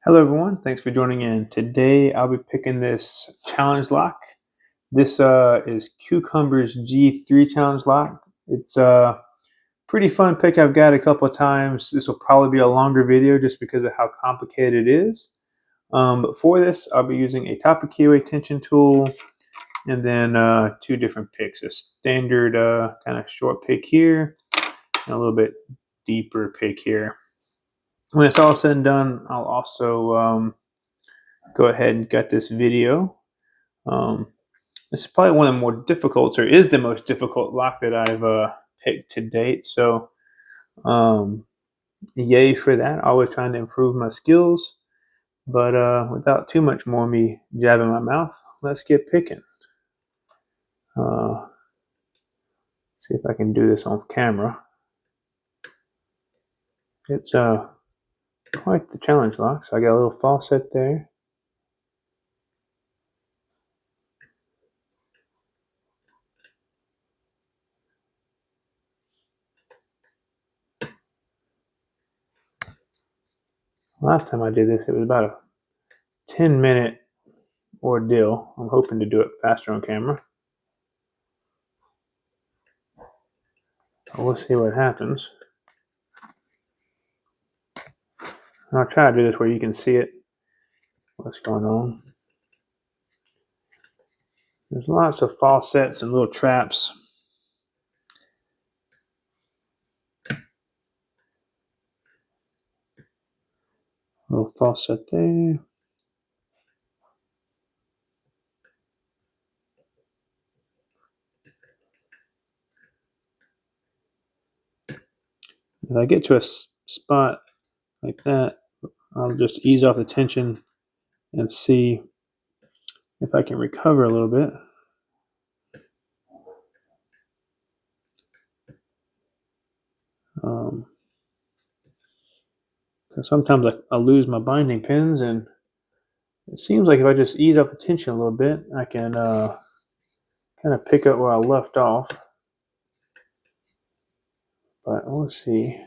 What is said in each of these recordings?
Hello everyone, thanks for joining in. Today I'll be picking this challenge lock. This is Cucumber's G3 challenge lock. It's a pretty fun pick I've got a couple of times. This will probably be a longer video just because of how complicated it is. But for this, I'll be using a top of keyway tension tool and then two different picks. A standard kind of short pick here and a little bit deeper pick here. When it's all said and done, I'll also go ahead and gut this video. This is probably one of the more difficult, or is the most difficult lock that I've picked to date. So, yay for that. Always trying to improve my skills. But without too much more me jabbing my mouth, let's get picking. See if I can do this on camera. It's quite the challenge lock. So I got a little faucet there. Last time I did this, it was about a 10-minute ordeal. I'm hoping to do it faster on camera. We'll see what happens. I'll try to do this where you can see it, what's going on. There's lots of faucets and little traps. Little faucet there. If I get to a spot like that, I'll just ease off the tension and see if I can recover a little bit. Sometimes I lose my binding pins, and it seems like if I just ease off the tension a little bit, I can kind of pick up where I left off. But we'll see.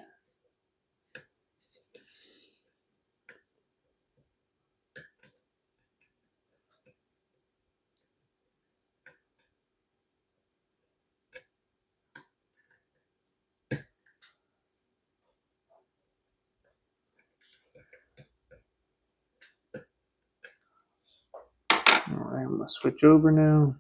All right, I'm gonna switch over now.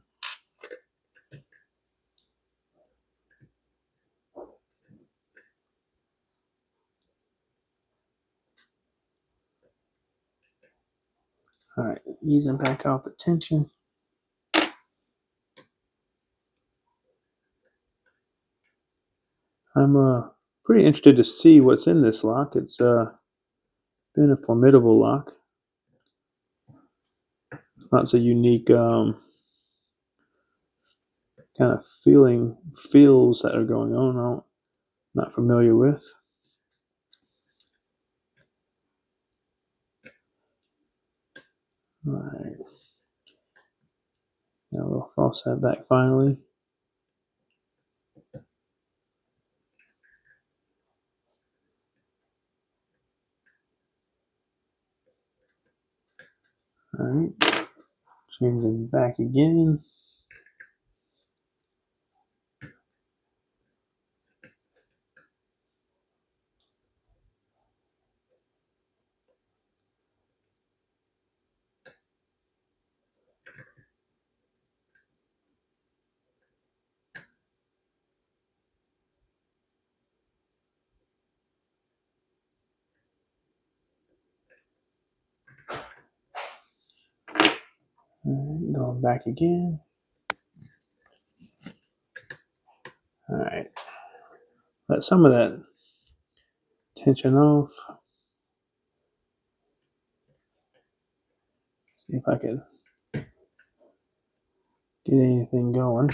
All right, easing back off the tension. I'm pretty interested to see what's in this lock. It's been a formidable lock. Lots of unique kind of feels that are going on. I'm not familiar with. All right, got a little faucet back finally. All right, changing back again. All right, going back again. All right, let some of that tension off. See if I can get anything going.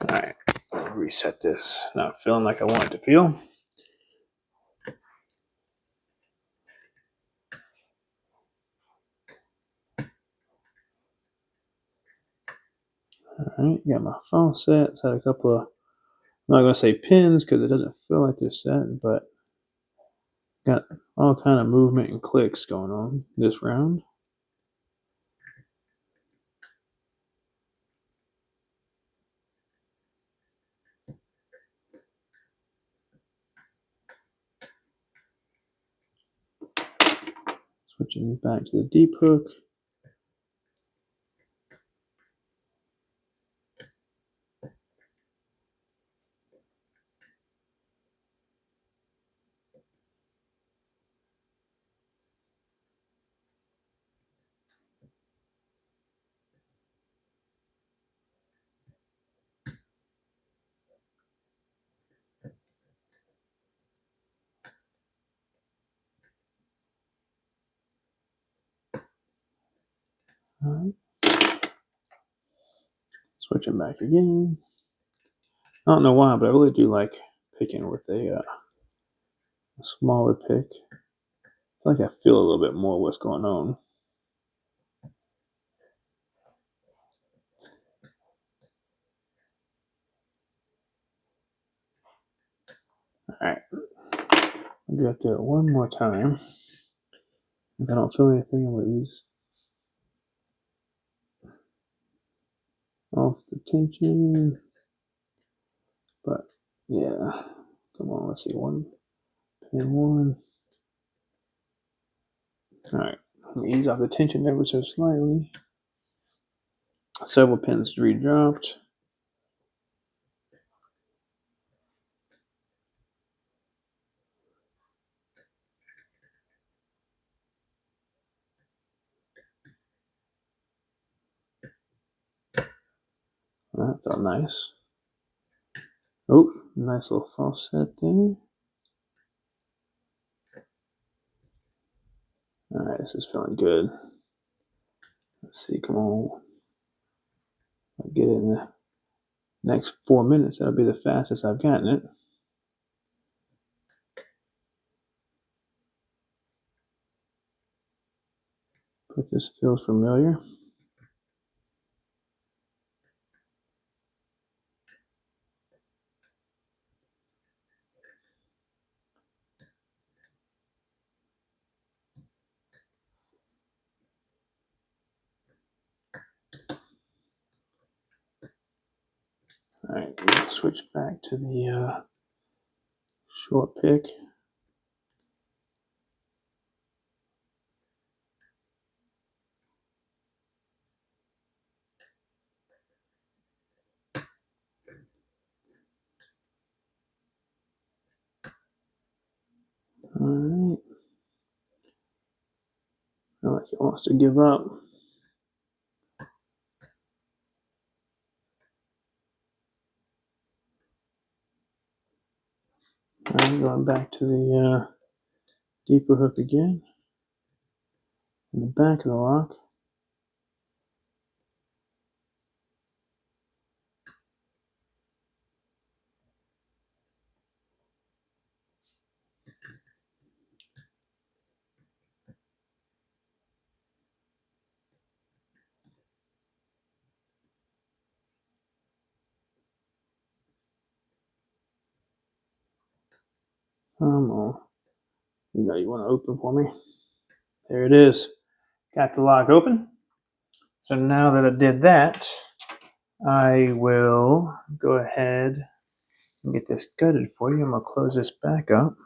All right, reset this. Not feeling like I want it to feel. All right, got my faucets. Had a couple of I'm not going to say pins because it doesn't feel like they're set, but got all kind of movement and clicks going on this round. Switching back to the deep hook. All right. Switching back again. I don't know why, but I really do like picking with a smaller pick. I feel like I feel a little bit more what's going on. All right. I'll go through it one more time. If I don't feel anything, I'm going to ease off the tension. But yeah, come on, let's see, one, pin one. All right, ease off the tension ever so slightly. Several pins re-dropped. That felt nice. Oh, nice little false set there. All right, this is feeling good. Let's see, come on. I'll get it in the next 4 minutes. That'll be the fastest I've gotten it. But this feels familiar. All right, we'll switch back to the short pick. All right. I feel like it wants to give up. I'm going back to the deeper hook again. In the back of the lock. Come on. You know you want to open for me. There it is. Got the lock open. So now that I did that, I will go ahead and get this gutted for you. I'm going to close this back up.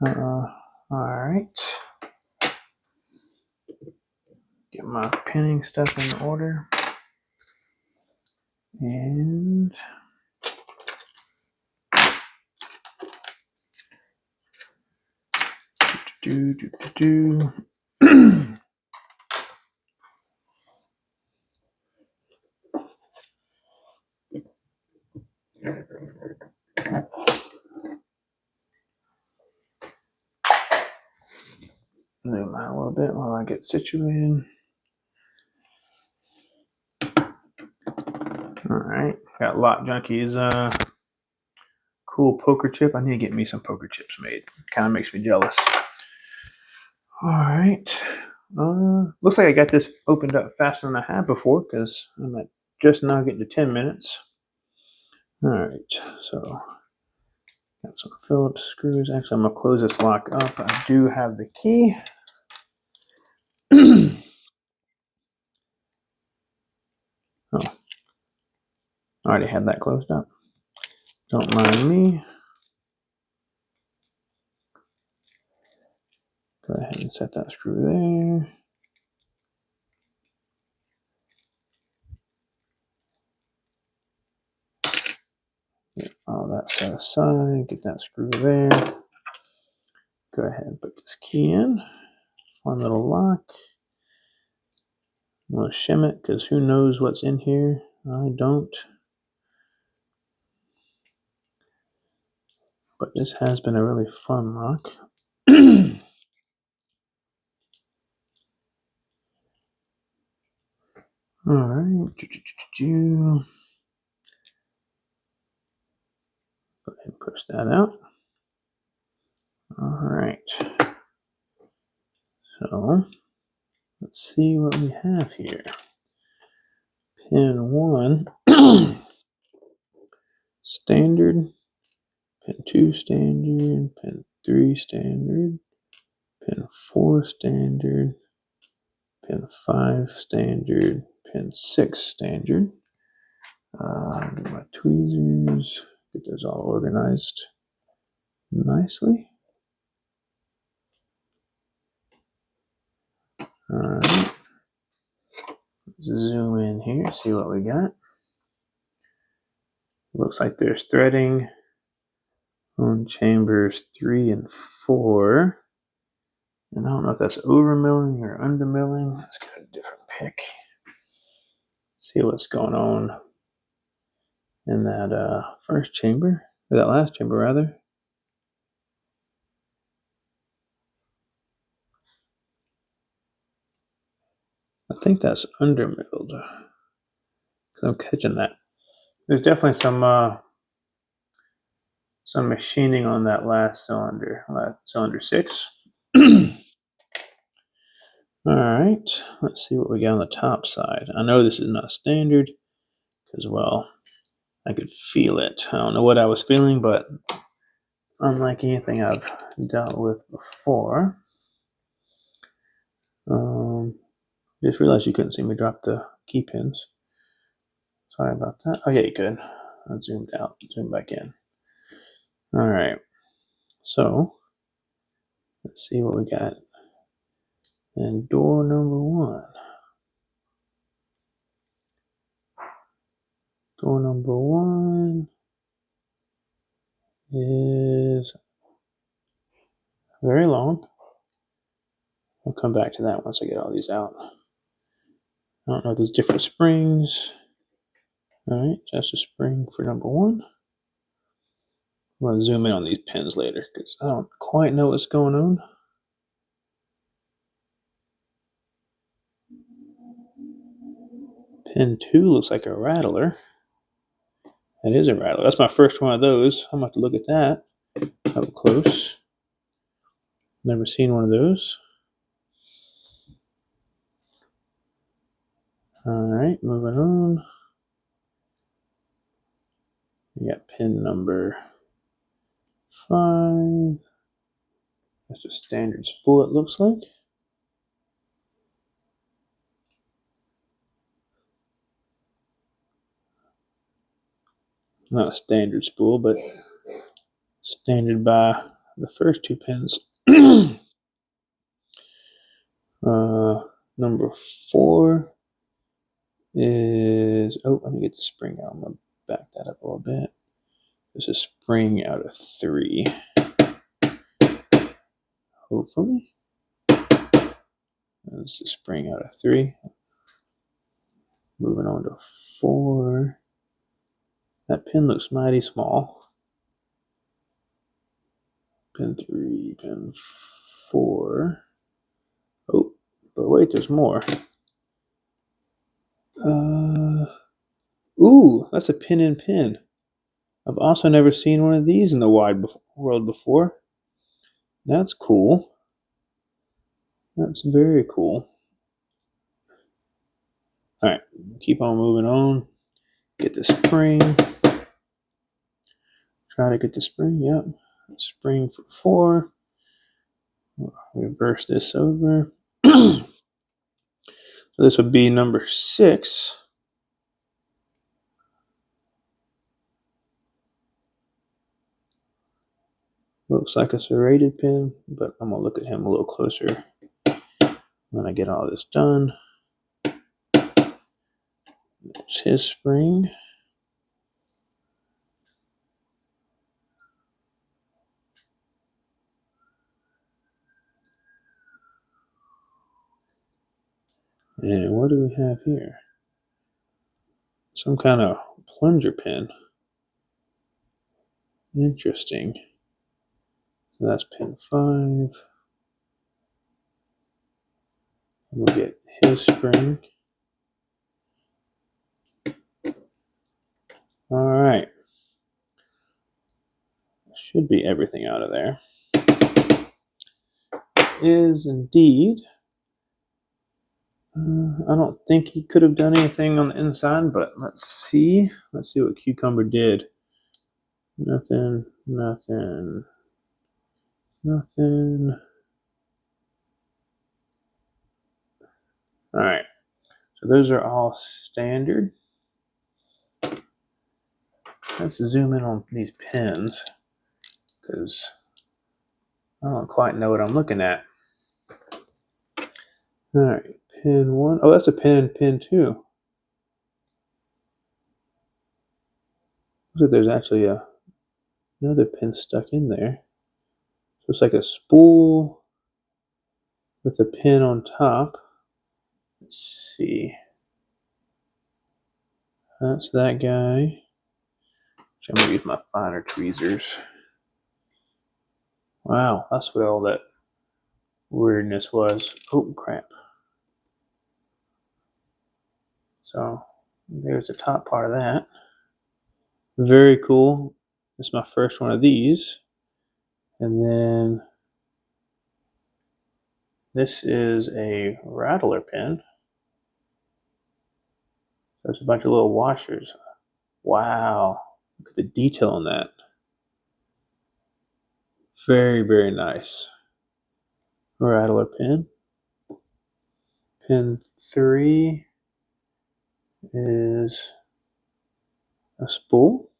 All right. Get my pinning stuff in order. And zoom out a little bit while I get situated. All right, got Lock Junkie's cool poker chip. I need to get me some poker chips made. Kind of makes me jealous. All right. Looks like I got this opened up faster than I had before because I'm at just now getting to 10 minutes. All right, so got some Phillips screws. Actually, I'm gonna close this lock up. I do have the key. Oh, I already had that closed up. Don't mind me. Go ahead and set that screw there. Get all that set aside. Get that screw there. Go ahead and put this key in. One little lock. I'm going to shim it because who knows what's in here. I don't. But this has been a really fun lock. All right. Go ahead and push that out. All right. So let's see what we have here. Pin 1, standard. Pin 2, standard. Pin 3, standard. Pin 4, standard. Pin 5, standard. Pin 6, standard. Get my tweezers. Get those all organized nicely. All right. Zoom in here, see what we got. Looks like there's threading on chambers 3 and 4. And I don't know if that's over milling or under milling. Let's get a different pick. See what's going on in that first chamber, or that last chamber rather. I think that's under milled. I'm catching that. There's definitely some machining on that last cylinder, cylinder 6. All right, let's see what we got on the top side. I know this is not standard because, well, I could feel it. I don't know what I was feeling, but unlike anything I've dealt with before, just realized you couldn't see me drop the key pins. Sorry about that. Oh yeah, you could. I zoomed out, zoomed back in. All right, so let's see what we got. And door number 1. Door number 1 is very long. I'll come back to that once I get all these out. I don't know, there's different springs. All right, that's a spring for number 1. I'm going to zoom in on these pins later because I don't quite know what's going on. Pin 2 looks like a rattler. That is a rattler. That's my first one of those. I'm going to have to look at that up close. Never seen one of those. All right, moving on. We got pin number 5. That's a standard spool, it looks like. Not a standard spool, but standard by the first 2 pins. Number 4 is, let me get the spring out. I'm going to back that up a little bit. There's a spring out of 3. Hopefully. There's a spring out of 3. Moving on to 4. That pin looks mighty small. Pin 3, pin 4. Oh, but wait, there's more. Ooh, that's a pin in pin. I've also never seen one of these in the wide world before. That's cool. That's very cool. All right, keep on moving on. Get the spring. Try to get the spring. Yep. Spring for 4. Reverse this over. So this would be number 6. Looks like a serrated pin, but I'm going to look at him a little closer when I get all this done. There's his spring. And what do we have here? Some kind of plunger pin. Interesting. So that's pin 5. We'll get his spring. All right. Should be everything out of there. Is indeed. I don't think he could have done anything on the inside, but let's see. Let's see what Cucumber did. Nothing, nothing, nothing. All right. So those are all standard. Let's zoom in on these pins because I don't quite know what I'm looking at. All right, pin 1. Oh, that's a pin 2. Looks like there's actually another pin stuck in there. So it's like a spool with a pin on top. Let's see. That's that guy. I'm going to use my finer tweezers. Wow, that's what all that weirdness was. Oh, crap. So there's the top part of that. Very cool. This is my first one of these. And then this is a rattler pin. There's a bunch of little washers. Wow. Look at the detail on that. Very, very nice. Rattler pin. Pin 3 is a spool.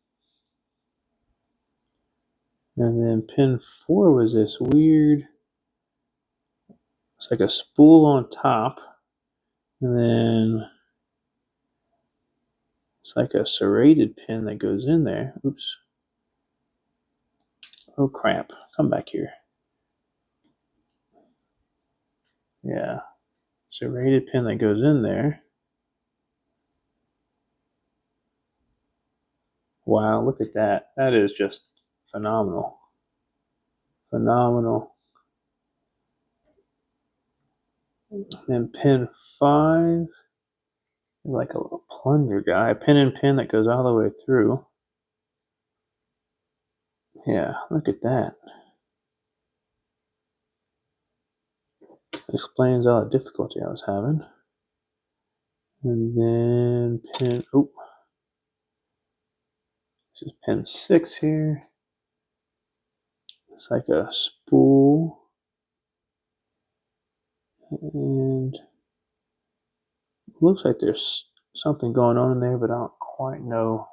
And then pin 4 was this weird, it's like a spool on top. And then it's like a serrated pin that goes in there. Oops. Oh crap. Come back here. Yeah. Serrated pin that goes in there. Wow, look at that. That is just phenomenal. Phenomenal. Then pin 5 is like a little plunger guy. A pin and pin that goes all the way through. Yeah, look at that. Explains all the difficulty I was having. And then pin, oh, this is pin 6 here. It's like a spool. And it looks like there's something going on in there, but I don't quite know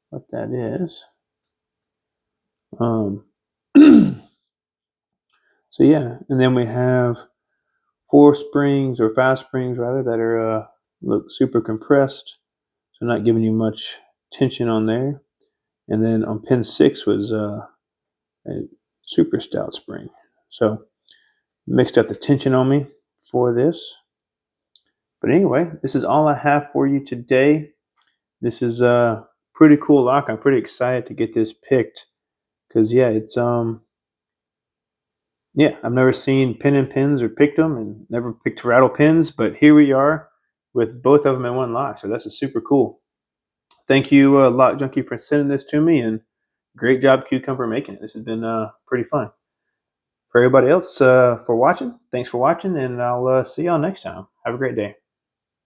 what that is. So yeah, and then we have 4 springs, or 5 springs rather, that are look super compressed, so not giving you much tension on there. And then on pin 6 was a super stout spring. So mixed up the tension on me for this. But anyway, this is all I have for you today. This is a pretty cool lock. I'm pretty excited to get this picked because yeah, it's yeah, I've never seen pin and pins or picked them, and never picked rattle pins, but here we are with both of them in one lock. So that's super cool. Thank you, Lock Junkie, for sending this to me, and great job, Cucumber, making it. This has been pretty fun. For everybody else, for watching, thanks for watching, and I'll see y'all next time. Have a great day.